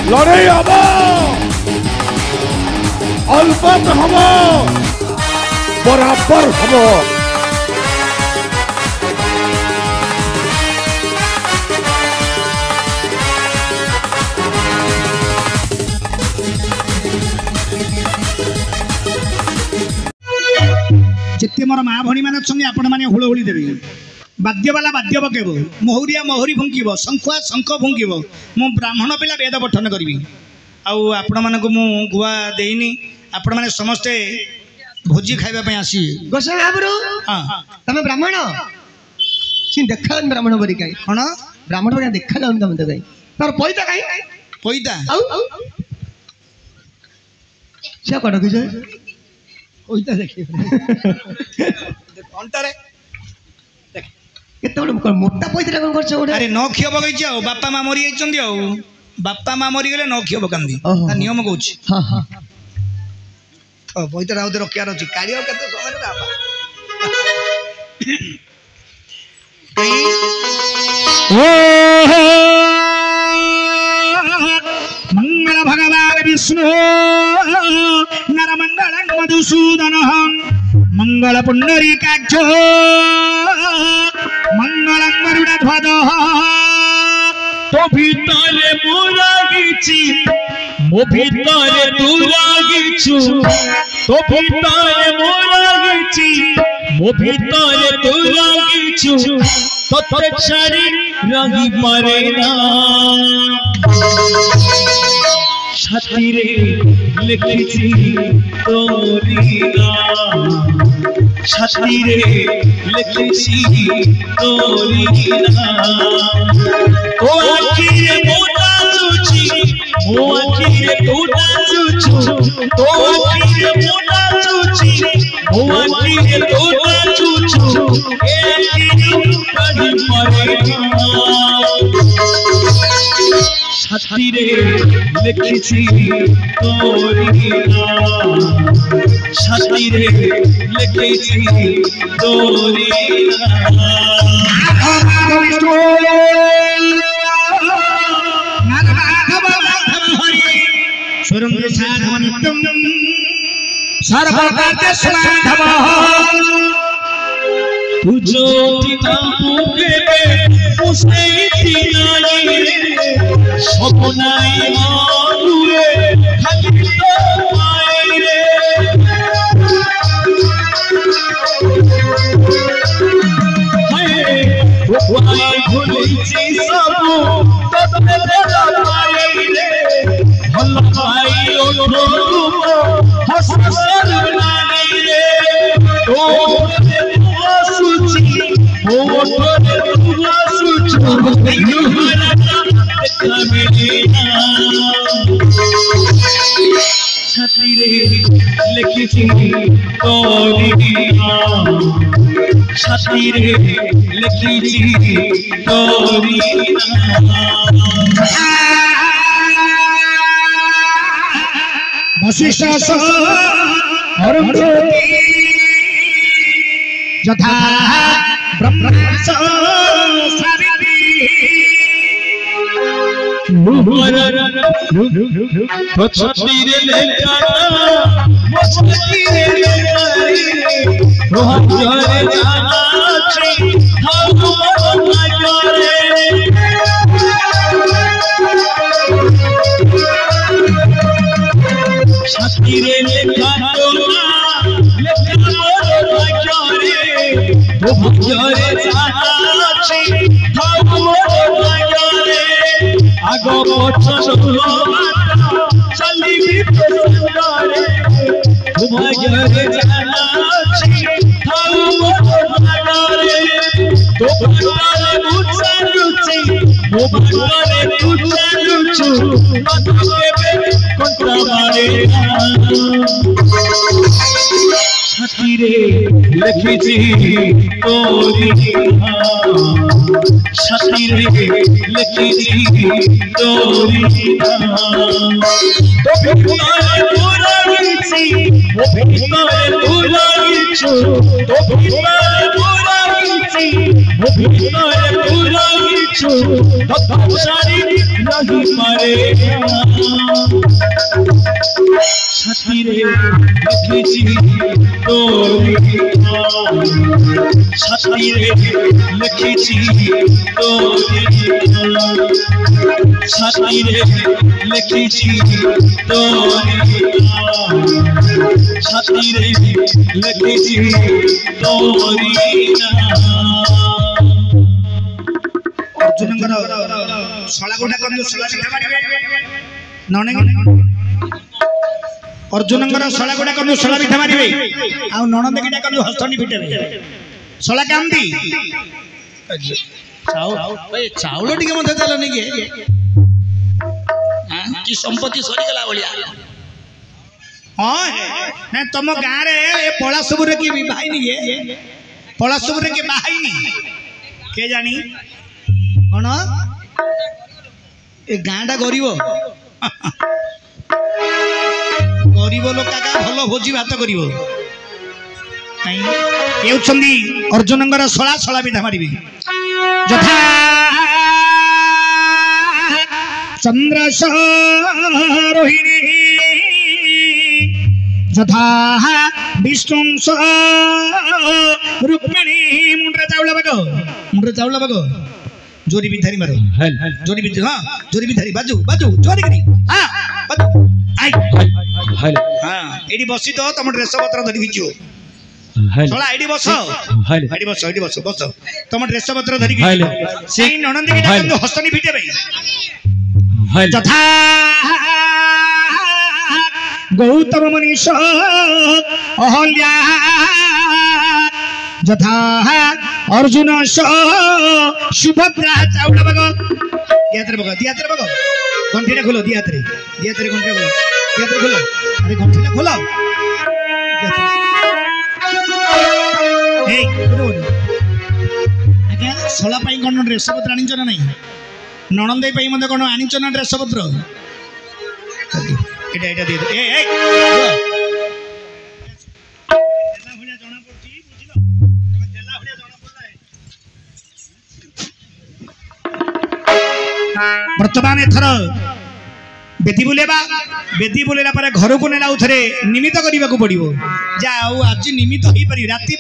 लड़ाई हम अलबत हम बराबर हम जिते मोर माँ भणी मान आपण मैंने हुड़हुड़ी देवे बाद्यवाला बाद्य पकेब महुरिया महुरी फुंकब शंखुआ शंख फुंकब मु ब्राह्मण पिला वेद पठन करी आपण मान गुआ देनी आपण मैंने समस्ते भोजी खावाई आसी गोसाई बाबू तुम ब्राह्मण देखा ब्राह्मण बरी कहीं कौन ब्राह्मण बरी देखा जाऊन तुम कहीं तार पैता कहीं पैता से कट कि पैता देखिए मोटा पैसा कौन कर अरे नखिय पकई बापा माँ मरी जाइए बापा माँ मरीगले नखिय पकाती नियम कौन पैसा आउे रखार अच्छी काढ़ मंगल भगवान विष्णु नर मंगल मधुसूदन मंगल पुंडरीकाक्ष मंगल गरुड़ ध्वज तो भीतरे मु लागिछि मो भीतरे तू लागिछु तो भीतरे मु लागिछि मो भीतरे तू लागिछु तोते छाड़ी रही पारे ना छाती रे लिखिछि तोरी नाम छाती रे लिखिछि तोरी नाम ओ आखिरे मोटा चुची ओ आखिरे टूटा चुचू ओ आखिरे मोटा चुची ओ आखिरे टूटा चुचू ए आखिरे कड़ी मरे छाती रे लिखिछि तोरी नाम छाती रे लिखिछि तोरी सुरंग साधव नित्यम सर्वकार्य समाधव तुझो मुखे उसे तिनाई सपनाई मानुरे खाली तो पाए रे हाय भूलिछि सब तते पाए रे भल पाई ओठो हसर लागे रे ओ सुची ओ सुची छाती रे लिखिछि तोरी नाम छाती रे लिखिछि तोरी नाम वशिष्ठ यथा ब्रह्मस छाती रे लेखा छाती रे रोहरे जाना छी छाती रे लेखा रोहरे जाना छी आगो पछ चली सुंदरे भाग्य जाना छी थाउ भाग्य तो भाग्य पूछा रुचि ओ भाग्य पूछा रुचु के कंtra मारे छाती रे लिखिछि तोरी नाम छाती रे लिखिछि तोरी नाम तो भीतर पूरा गिछि ओ भीतर पूरा गिछु तो भीतर पूरा गिछि ओ भीतर पूरा गिछु भक्ति सारी नहीं पारे छाती रे लिखिছি तोरी छाती रे लिखिছি तोरी छाती रे लिखिছি तोरी छाती रे लिखिছি तोरी अर्जुन शला गोटा कर शला पिठा मारिबे नने अर्जुन शला गोटा कर शला पिठा मारिबे आ ननद किटा कर हस्तनी पिटेबे शला कांदी चाउल टिके मते देलनी के हां की संपत्ति सरी गला बलिया हां ना तुम गां रे ए पळासुबुरे की भाई नी के पळासुबुरे के भाई नी के जानी कौन ए गाँटा गरीब गरीब लोक भल भोजी भात कर अर्जुन शला शला पिठा मारि यथा चंद्र रोहिणी यथा विष्णु रुक्मिणी मुंड्रे चावल बग जोरी भी धारी मारो जोरी भी हां जोरी भी धारी बाजू बाजू जोरी करी हां बाजू आई हां एडी बसी तो तुम ड्रेस पत्र धरि खिचो सोला एडी बस एडी बस बस तुम ड्रेस पत्र धरि खिचो सेई ननंद की डाक हस्तनी फिटे भाई यथा गौतम मनीष अहल्या यथा अर्जुन सुभद्रा चाउल बग दियात्रे बग घंटीटा खोलो दियात्रे घंटीटा खोलो दियात्रे खोलो अरे घंटीटा खोलो ए आगे सोला पाई कोन ड्रेस पत्र आनिच ना नहीं ननंदे पाई मते कोन आनिच ना ड्रेस पत्र एटा एटा दे ए ए वर्तमान एथर बेदी बुलेला घर को नेला निमित्त करने को पड़ो जा आज निमित्त हो पारि राति